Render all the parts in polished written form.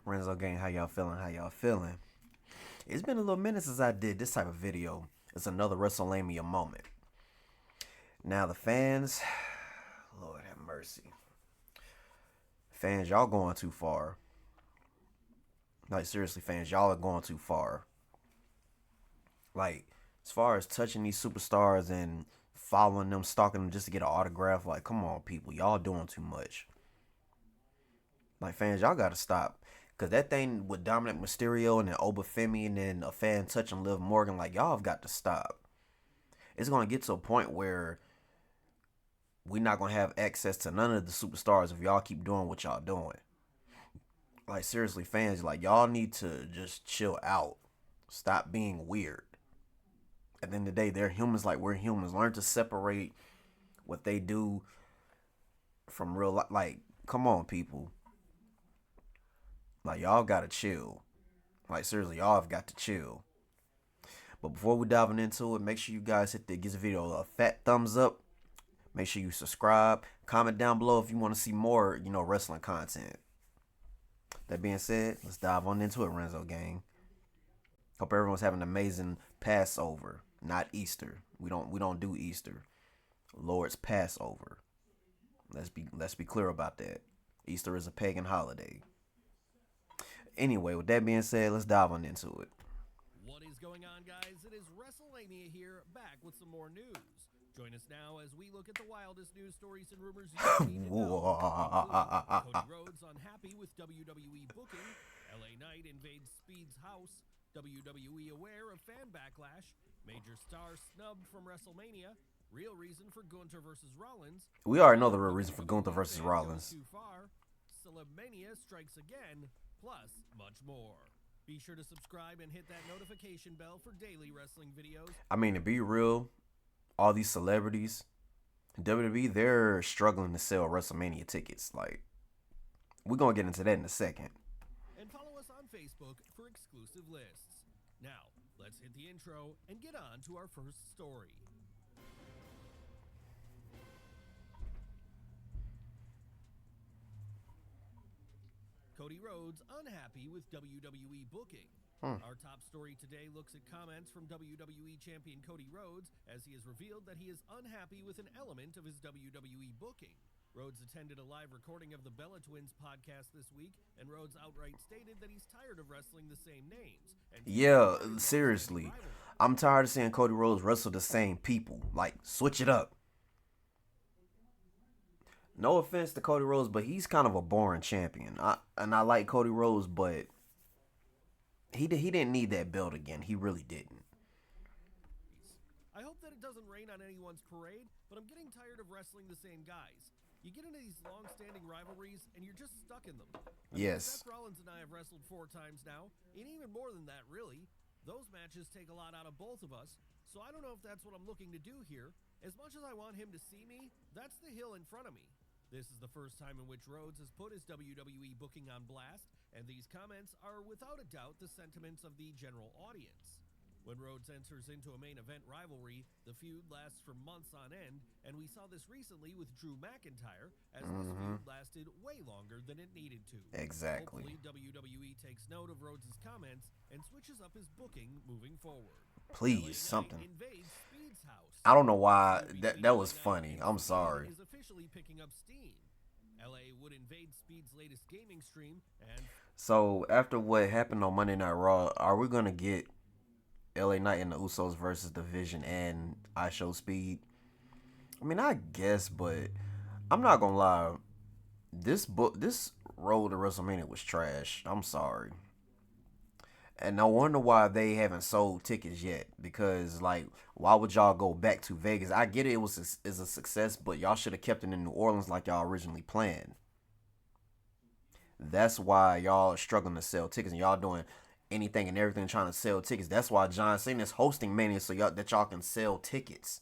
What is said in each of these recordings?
Renzo Gang, how y'all feeling? How y'all feeling? It's been a little minute since I did this type of video. It's another Wrestlamia moment. Now the fans, Lord have mercy. Fans, y'all going too far. Like seriously, fans, y'all are going too far. Like, as far as touching these superstars and following them, stalking them just to get an autograph, like, come on, people, y'all doing too much. Like, fans, y'all gotta stop. Cause that thing with Dominic Mysterio and then Obafemi and then a fan touching Liv Morgan, like y'all have got to stop. It's gonna get to a point where we're not gonna have access to none of the superstars if y'all keep doing what y'all doing. Like seriously, fans, like y'all need to just chill out. Stop being weird. At the end of the day, they're humans like we're humans. Learn to separate what they do from real life. Like, come on, people. Like y'all gotta chill. Like seriously, y'all have got to chill. But before we diving into it, make sure you guys give the video a fat thumbs up. Make sure you subscribe. Comment down below if you want to see more, wrestling content. That being said, let's dive on into it, Renzo Gang. Hope everyone's having an amazing Passover, not Easter. We don't do Easter. Lord's Passover. Let's be clear about that. Easter is a pagan holiday. Anyway, with that being said, let's dive on into it. What is going on, guys? It is Wrestlamia here, back with some more news. Join us now as we look at the wildest news stories and rumors you need to know. Cody Rhodes unhappy with WWE booking. LA Knight invades Speed's house. WWE aware of fan backlash. Major star snubbed from Wrestlemania. Real reason for Gunther versus Rollins. We already know the real reason for Gunther versus Rollins. Too far. Celebmania strikes again. Plus, much more. Be sure to subscribe and hit that notification bell for daily wrestling videos. I mean, to be real, all these celebrities, WWE, they're struggling to sell WrestleMania tickets. Like, we're going to get into that in a second. And follow us on Facebook for exclusive lists. Now, let's hit the intro and get on to our first story. Cody Rhodes unhappy with WWE booking. Our top story today looks at comments from WWE champion Cody Rhodes as he has revealed that he is unhappy with an element of his WWE booking. Rhodes attended a live recording of the Bella Twins podcast this week, and Rhodes outright stated that he's tired of wrestling the same names. Yeah, seriously. I'm tired of seeing Cody Rhodes wrestle the same people. Like, switch it up. No offense to Cody Rhodes, but he's kind of a boring champion. I like Cody Rhodes, but he didn't need that belt again. He really didn't. I hope that it doesn't rain on anyone's parade, but I'm getting tired of wrestling the same guys. You get into these long-standing rivalries, and you're just stuck in them. Yes. Seth Rollins and I have wrestled 4 times now, and even more than that, really. Those matches take a lot out of both of us, so I don't know if that's what I'm looking to do here. As much as I want him to see me, that's the hill in front of me. This is the first time in which Rhodes has put his WWE booking on blast, and these comments are without a doubt the sentiments of the general audience. When Rhodes enters into a main event rivalry, the feud lasts for months on end, and we saw this recently with Drew McIntyre, as this feud lasted way longer than it needed to. Exactly. Hopefully, WWE takes note of Rhodes' comments and switches up his booking moving forward. Please, something. Invades Speed's house. I don't know why. That was funny. I'm sorry. Is officially picking up steam. LA would invade Speed's latest gaming stream, and So, after what happened on Monday Night Raw, are we going to get LA Knight and the Usos versus Division and I Show Speed? I mean, I guess, but I'm not going to lie. This road to WrestleMania was trash. I'm sorry. And I wonder why they haven't sold tickets yet. Because, like, why would y'all go back to Vegas? I get it, is a success, but y'all should have kept it in New Orleans like y'all originally planned. That's why y'all are struggling to sell tickets, and y'all doing anything and everything trying to sell tickets. That's why John Cena is hosting Mania so y'all can sell tickets.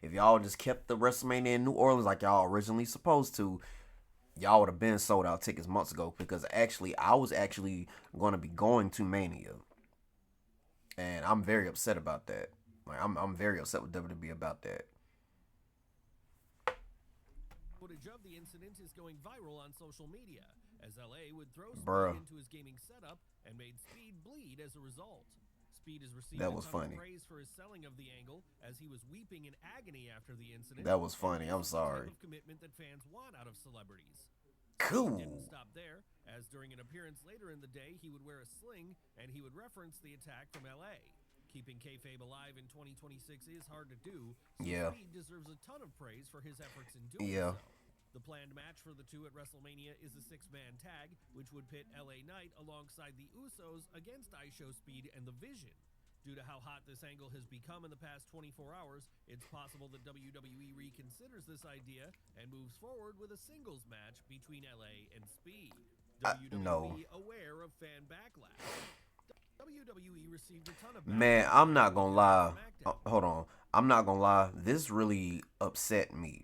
If y'all just kept the WrestleMania in New Orleans like y'all originally supposed to, y'all would have been sold out tickets months ago, because I was actually going to be going to Mania. And I'm very upset about that. Like, I'm very upset with WWE about that. footage of the incident is going viral on social media. as LA would throw Speed Bruh, into his gaming setup and made Speed bleed as a result. Speed has received that a was ton of funny. praise for his selling of the angle as he was weeping in agony after the incident, That was and funny. this I'm is the type sorry. of commitment that fans want out of celebrities. Speed didn't Cool. stop there, as during an appearance later in the day, he would wear a sling and he would reference the attack from LA. Keeping kayfabe alive in 2026 is hard to do, so Yeah. Speed deserves a ton of praise for his efforts in doing Yeah. so. The planned match for the two at WrestleMania is a six-man tag, which would pit LA Knight alongside the Usos against ISHO Speed and The Vision. Due to how hot this angle has become in the past 24 hours, it's possible that WWE reconsiders this idea and moves forward with a singles match between LA and Speed. No. WWE aware of fan backlash. WWE received a ton of Man, backlash I'm last not gonna weekend on lie. SmackDown. Hold on. I'm not gonna lie. This really upset me.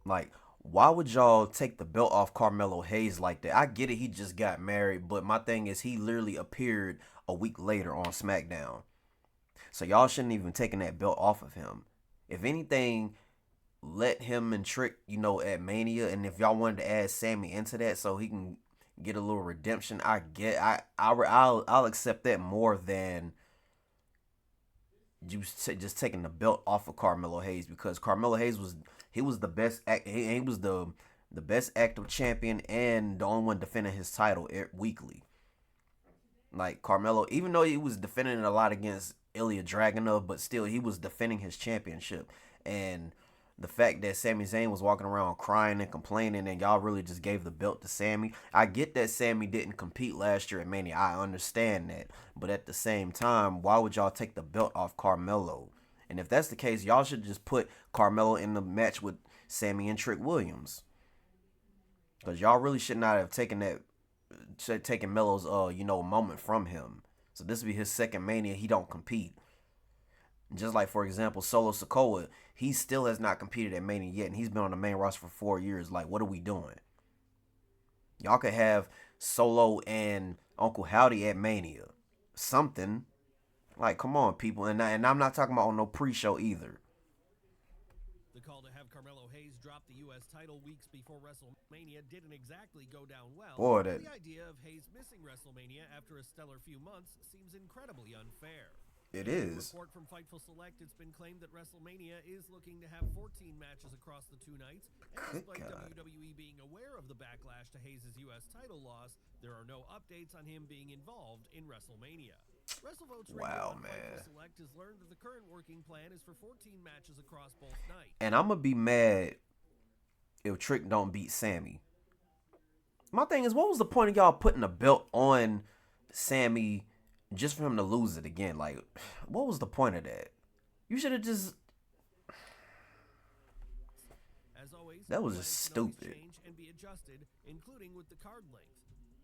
Like, why would y'all take the belt off Carmelo Hayes like that? I get it, he just got married, but my thing is he literally appeared a week later on SmackDown. So y'all shouldn't even taken that belt off of him. If anything, let him and Trick, at Mania, and if y'all wanted to add Sammy into that so he can get a little redemption, I'll accept that more than you just taking the belt off of Carmelo Hayes, because Carmelo Hayes was the best he was the best active champion and the only one defending his title weekly. Like Carmelo, even though he was defending it a lot against Ilya Dragunov, but still he was defending his championship. And the fact that Sami Zayn was walking around crying and complaining, and y'all really just gave the belt to Sami. I get that Sami didn't compete last year at Mania. I understand that. But at the same time, why would y'all take the belt off Carmelo? And if that's the case, y'all should just put Carmelo in the match with Sami and Trick Williams. Because y'all really should not have taken Melo's moment from him. So this will be his second Mania. He don't compete. Just like, for example, Solo Sikoa, he still has not competed at Mania yet, and he's been on the main roster for 4 years. Like, what are we doing? Y'all could have Solo and Uncle Howdy at Mania. Something. Like, come on, people. And I'm not talking about on no pre-show either. The call to have Carmelo Hayes drop the U.S. title weeks before WrestleMania didn't exactly go down well. Boy, that... The idea of Hayes missing WrestleMania after a stellar few months seems incredibly unfair. It In a is. report from Fightful Select, it's been claimed that WrestleMania is looking to have 14 matches across the two nights, and despite WWE being aware of the backlash to Hayes' U.S. title loss, there are no updates on him being involved in WrestleMania. WrestleVote's Wow, radio on man. Fightful Select has learned that the current working plan is for 14 matches across both nights. And I'm going to be mad if Trick don't beat Sami. My thing is, what was the point of y'all putting a belt on Sami just for him to lose it again? Like, what was the point of that? You should have just... As always, that was just stupid. Change and be adjusted, including with the card length.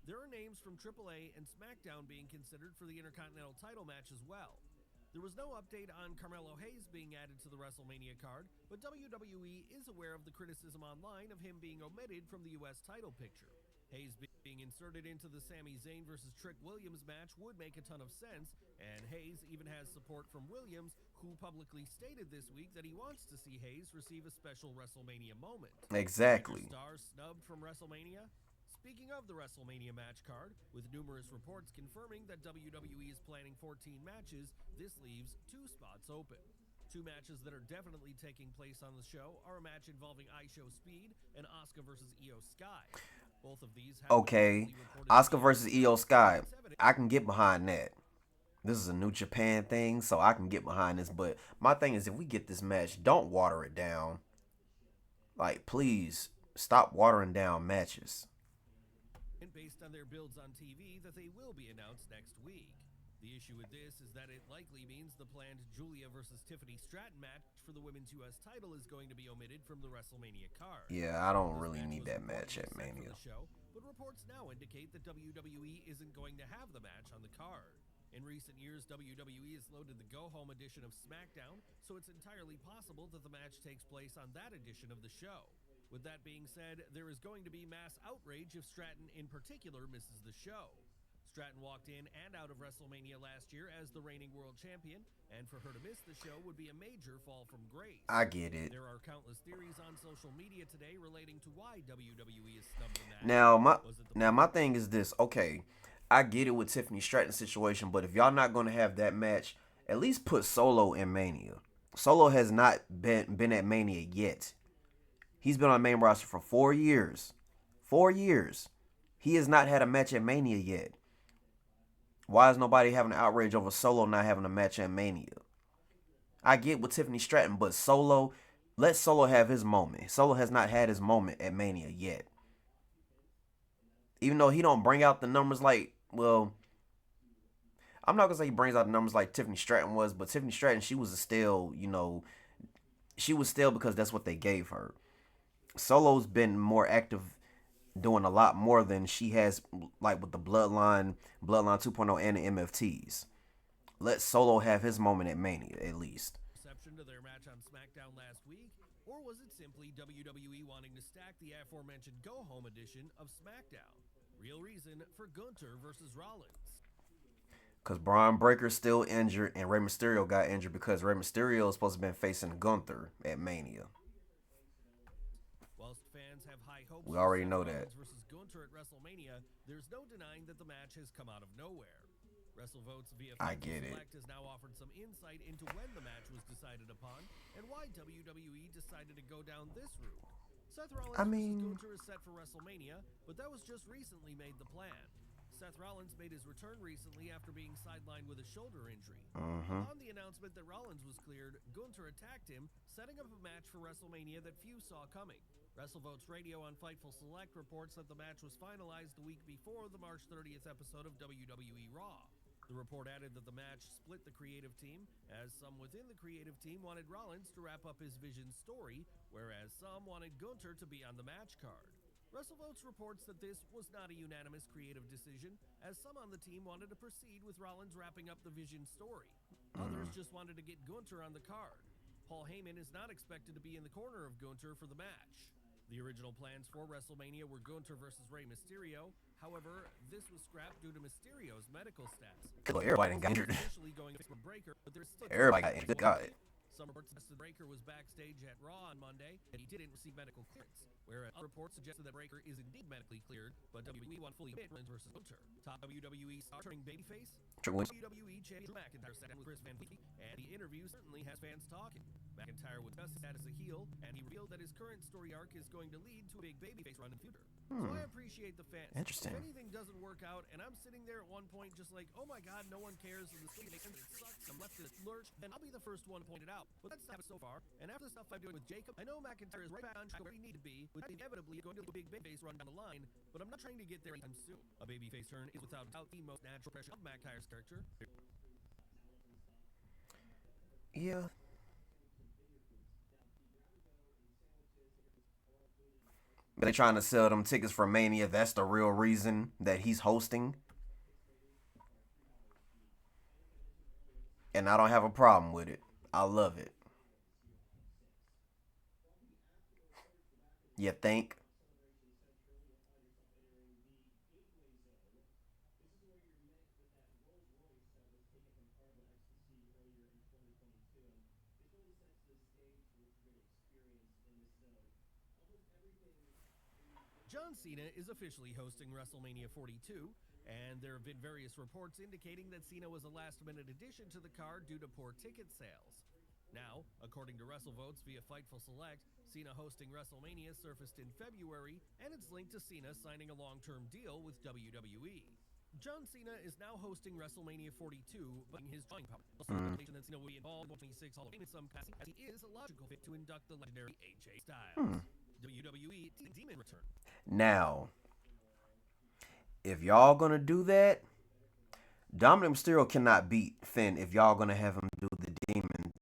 There are names from AAA and SmackDown being considered for the Intercontinental title match as well. There was no update on Carmelo Hayes being added to the WrestleMania card, but WWE is aware of the criticism online of him being omitted from the U.S. title picture. Hayes being inserted into the Sami Zayn versus Trick Williams match would make a ton of sense, and Hayes even has support from Williams, who publicly stated this week that he wants to see Hayes receive a special WrestleMania moment. Exactly. Stars snubbed from WrestleMania? Speaking of the WrestleMania match card, with numerous reports confirming that WWE is planning 14 matches, this leaves 2 spots open. 2 matches that are definitely taking place on the show are a match involving ISHO Speed and Asuka versus Io Sky. Both of these have okay, Asuka versus Io Sky. I can get behind that. This is a New Japan thing, so I can get behind this. But my thing is, if we get this match, don't water it down. Like, please, stop watering down matches. Based on their builds on TV that they will be announced next week. The issue with this is that it likely means the planned Julia versus Tiffany Stratton match for the women's U.S. title is going to be omitted from the WrestleMania card. Yeah, I don't really need that match at Mania. Show, but reports now indicate that WWE isn't going to have the match on the card. In recent years, WWE has loaded the go-home edition of SmackDown, so it's entirely possible that the match takes place on that edition of the show. With that being said, there is going to be mass outrage if Stratton in particular misses the show. Stratton walked in and out of WrestleMania last year as the reigning world champion, and for her to miss the show would be a major fall from grace. I get it. There are countless theories on social media today relating to why WWE is snubbed in that. Now, was it the Now my thing is this. Okay, I get it with Tiffany Stratton's situation, but if y'all not gonna have that match, at least put Solo in Mania. Solo has not been at Mania yet. He's been on the main roster for 4 years. 4 years. He has not had a match at Mania yet. Why is nobody having an outrage over Solo not having a match at Mania? I get with Tiffany Stratton, but Solo, let Solo have his moment. Solo has not had his moment at Mania yet. Even though he don't bring out the numbers like, well, I'm not gonna say he brings out the numbers like Tiffany Stratton was, but Tiffany Stratton, she was still, she was still because that's what they gave her. Solo's been more active, doing a lot more than she has, like with the Bloodline 2.0 and the MFTs. Let Solo have his moment at Mania at least. reception to their match on SmackDown last week? Or was it simply WWE wanting to stack the aforementioned Go Home edition of SmackDown? Real reason for Gunther versus Rollins. Because Braun Breaker's still injured and Rey Mysterio got injured because Rey Mysterio is supposed to have been facing Gunther at Mania. Whilst fans have high hopes We for already Seth know that. Rollins versus Gunther at WrestleMania, there's no denying that the match has come out of nowhere. WrestleVotes via I Fightful get it. Select has now offered some insight into when the match was decided upon and why WWE decided to go down this route. Seth Rollins I versus mean, Gunther is set for WrestleMania, but that was just recently made the plan. Seth Rollins made his return recently after being sidelined with a shoulder injury. Upon the announcement that Rollins was cleared, Gunther attacked him, setting up a match for WrestleMania that few saw coming. WrestleVotes Radio on Fightful Select reports that the match was finalized the week before the March 30th episode of WWE Raw. The report added that the match split the creative team, as some within the creative team wanted Rollins to wrap up his Vision story, whereas some wanted Gunther to be on the match card. WrestleVotes reports that this was not a unanimous creative decision, as some on the team wanted to proceed with Rollins wrapping up the Vision story. Others just wanted to get Gunther on the card. Paul Heyman is not expected to be in the corner of Gunther for the match. The original plans for WrestleMania were Gunther versus Rey Mysterio. However, this was scrapped due to Mysterio's medical status. look, everybody got injured. Officially going for Breaker, but there's still Everybody got injured. Got it. some reports suggested Breaker was backstage at Raw on Monday and he didn't receive medical clearance, whereas other reports suggested that Breaker is indeed medically cleared, but WWE won fully Rollins versus Gunther. Top WWE star turning babyface. WWE champion Drew McIntyre sat down with Chris Van Vliet, and the interview certainly has fans talking. McIntyre would discuss his status as a heel, and he revealed that his current story arc is going to lead to a big babyface run in the future. So I appreciate the fans. Interesting. If anything doesn't work out, and I'm sitting there at one point just like, oh my god, no one cares, and the story makes sense, it sucks, I'm left in a lurch, then I'll be the first one pointed out. But that's happened so far, and after the stuff I'm doing with Jacob, I know McIntyre is right back on track where he needed to be, with inevitably going to a big babyface run down the line, but I'm not trying to get there anytime soon. A babyface turn is without doubt the most natural pressure of McIntyre's character. Yeah. But they trying to sell them tickets for Mania. That's the real reason that he's hosting. And I don't have a problem with it. I love it. You think? John Cena is officially hosting WrestleMania 42, and there have been various reports indicating that Cena was a last-minute addition to the card due to poor ticket sales. Now, according to WrestleVotes via Fightful Select, Cena hosting WrestleMania surfaced in February, and it's linked to Cena signing a long-term deal with WWE. John Cena is now hosting WrestleMania 42, but in his drawing power. Also, speculation that Cena will be involved in 26 Hall of Fame in some capacity, as he is a logical fit to induct the legendary AJ Styles. WWE Demon return. Now, if y'all gonna do that, Dominic Mysterio cannot beat Finn if y'all gonna have him do the demon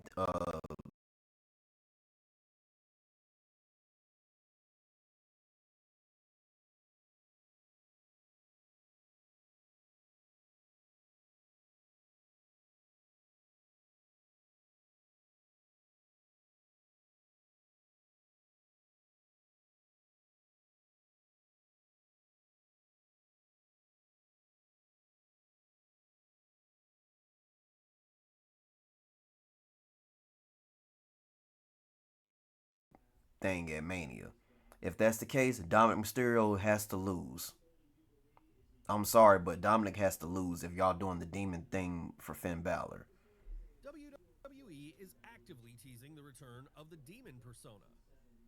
thing at Mania. If that's the case, Dominic Mysterio has to lose. I'm sorry, but Dominic has to lose if y'all doing the demon thing for Finn Balor. WWE is actively teasing the return of the Demon persona.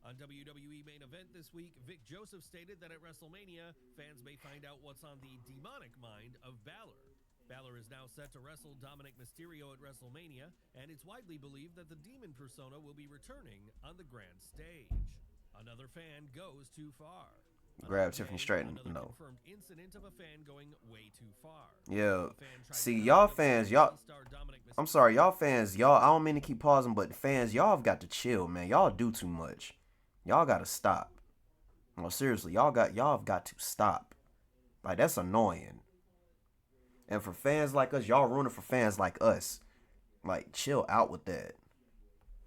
On WWE Main Event this week, Vic Joseph stated that at WrestleMania, fans may find out what's on the demonic mind of Balor. Balor is now set to wrestle Dominic Mysterio at WrestleMania, and it's widely believed that the Demon persona will be returning on the grand stage. Another fan goes too far. Grab Tiffany Stratton. Another No. confirmed incident of a fan going way too far. Yeah. A fan tried See, to y'all hurt fans, WWE y'all. star Dominic I'm Mysterio. sorry, y'all fans, y'all. I don't mean to keep pausing, but fans, y'all have got to chill, man. Y'all do too much. Y'all got to stop. No, seriously, y'all have got to stop. Like that's annoying. And for fans like us, y'all ruining for fans like us. Like chill out with that.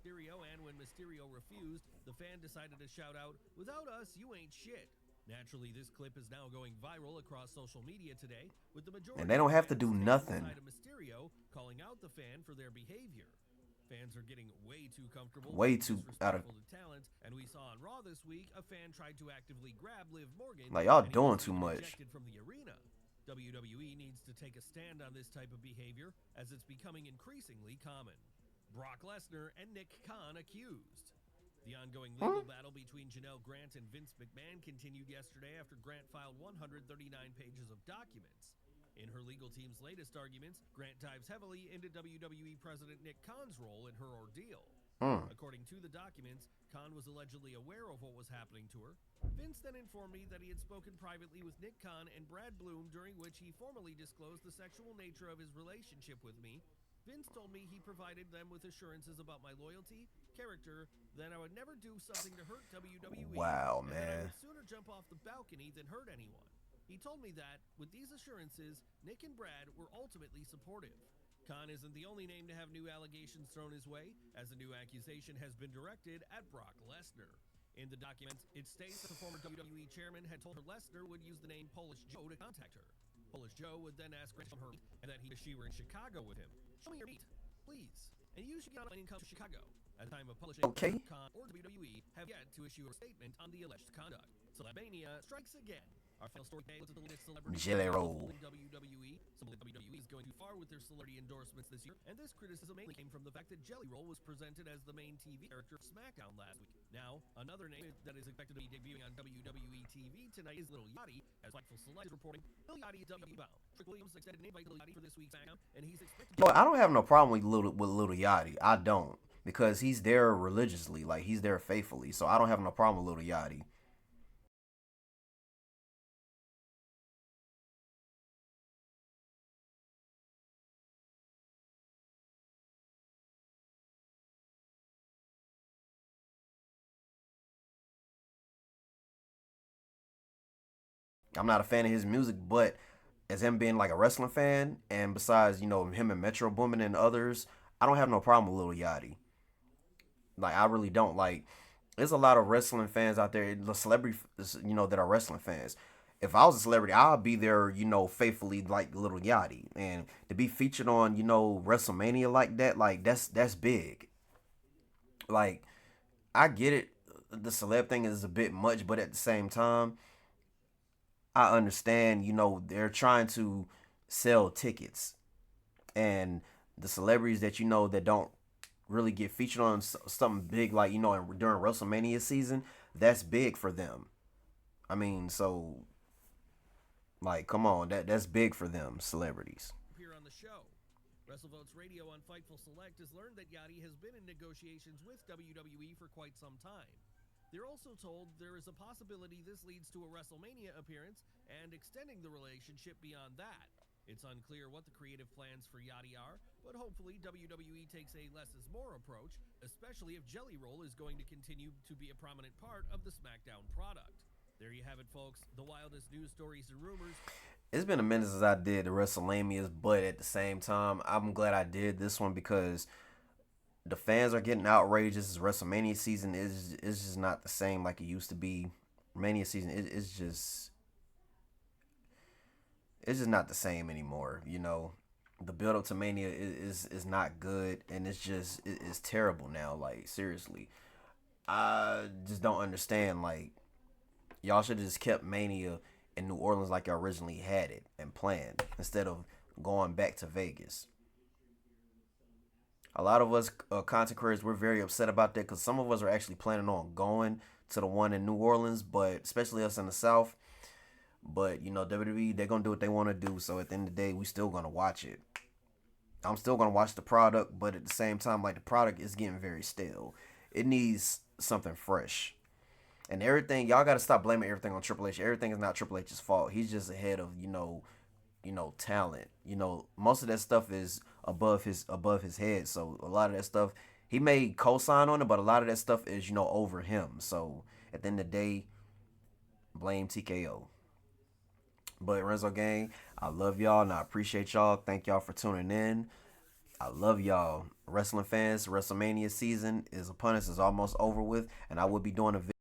Mysterio, and when Mysterio refused, the fan decided to shout out, "Without us, you ain't shit." Naturally, this clip is now going viral across social media today, with the majority And they don't of have to fans do standing nothing. beside of Mysterio, calling out the fan for their behavior. Fans are getting way too comfortable, Way being too out of. disrespectful to talent, and we saw on Raw this week a fan tried to actively grab Liv Morgan, Like y'all and he doing was too even much. ejected from the arena. WWE needs to take a stand on this type of behavior, as it's becoming increasingly common. Brock Lesnar and Nick Khan accused. The ongoing legal battle between Janelle Grant and Vince McMahon continued yesterday after Grant filed 139 pages of documents. In her legal team's latest arguments, Grant dives heavily into WWE President Nick Khan's role in her ordeal. According to the documents, Khan was allegedly aware of what was happening to her. Vince then informed me that he had spoken privately with Nick Khan and Brad Bloom, during which he formally disclosed the sexual nature of his relationship with me. Vince told me he provided them with assurances about my loyalty, character, that I would never do something to hurt WWE, Wow, and that I man. would sooner jump off the balcony than hurt anyone. He told me that, with these assurances, Nick and Brad were ultimately supportive. Khan isn't the only name to have new allegations thrown his way, as a new accusation has been directed at Brock Lesnar. In the documents, it states that the former WWE chairman had told her Lesnar would use the name Polish Joe to contact her. Polish Joe would then ask Grant to her meet, and that he or she were in Chicago with him. "Show me your meet, please." And you should get on a plane and come to Chicago. At the time of publishing, Okay. Khan or WWE have yet to issue a statement on the alleged conduct. Wrestlamania strikes again. Our final story today was at the latest celebrity Jelly roll. in WWE. Some of the WWE is going too far with their celebrity endorsements this year, and this criticism mainly came from the fact that Jelly Roll was presented as the main TV character of SmackDown last week. Now, another name that is expected to be debuting on WWE TV tonight is Lil Yachty, as Fightful Select is reporting. Lil Yachty is WWE bound. Trick Williams extended an invite to Lil Yachty for this week's SmackDown, and he's expected to... Yo, I don't have no problem with Little Yachty. I don't, because he's there religiously, like he's there faithfully. So I don't have no problem with Little Yachty. I'm not a fan of his music, but as him being like a wrestling fan, and besides, him and Metro Boomin and others, I don't have no problem with Lil Yachty. Like I really don't. Like there's a lot of wrestling fans out there, the celebrity, that are wrestling fans. If I was a celebrity, I'd be there, faithfully like Little Yachty, and to be featured on, WrestleMania like that, like that's big. Like I get it, the celeb thing is a bit much, but at the same time, I understand, they're trying to sell tickets, and the celebrities that that don't really get featured on something big like during WrestleMania season, that's big for them. I mean, so like, come on, that's big for them, celebrities. appear on the show. WrestleVotes Radio on Fightful Select has learned that Yachty has been in negotiations with WWE for quite some time. They're also told there is a possibility this leads to a WrestleMania appearance and extending the relationship beyond that. It's unclear what the creative plans for Yachty are, but hopefully WWE takes a less is more approach, especially if Jelly Roll is going to continue to be a prominent part of the SmackDown product. There you have it, folks. The wildest news stories and rumors. It's been a minute since I did the WrestleManias, but at the same time, I'm glad I did this one because the fans are getting outrageous. WrestleMania season is just not the same like it used to be. Mania season it's just not the same anymore. The build up to Mania is not good, and it's terrible now. Like seriously, I just don't understand. Like y'all should have just kept Mania in New Orleans like y'all originally had it and planned instead of going back to Vegas. A lot of us content creators, we're very upset about that because some of us are actually planning on going to the one in New Orleans, but especially us in the South. But WWE, they're gonna do what they want to do. So at the end of the day, we still gonna watch it. I'm still gonna watch the product, but at the same time, like the product is getting very stale. It needs something fresh. And everything, y'all gotta stop blaming everything on Triple H. Everything is not Triple H's fault. He's just ahead of talent. Most of that stuff is above his head. So a lot of that stuff he may co-sign on it, but a lot of that stuff is over him. So at the end of the day, blame TKO. But Renzo Gang, I love y'all and I appreciate y'all. Thank y'all for tuning in. I love y'all. Wrestling fans, Wrestlemania season is upon us, is almost over with, and I will be doing a video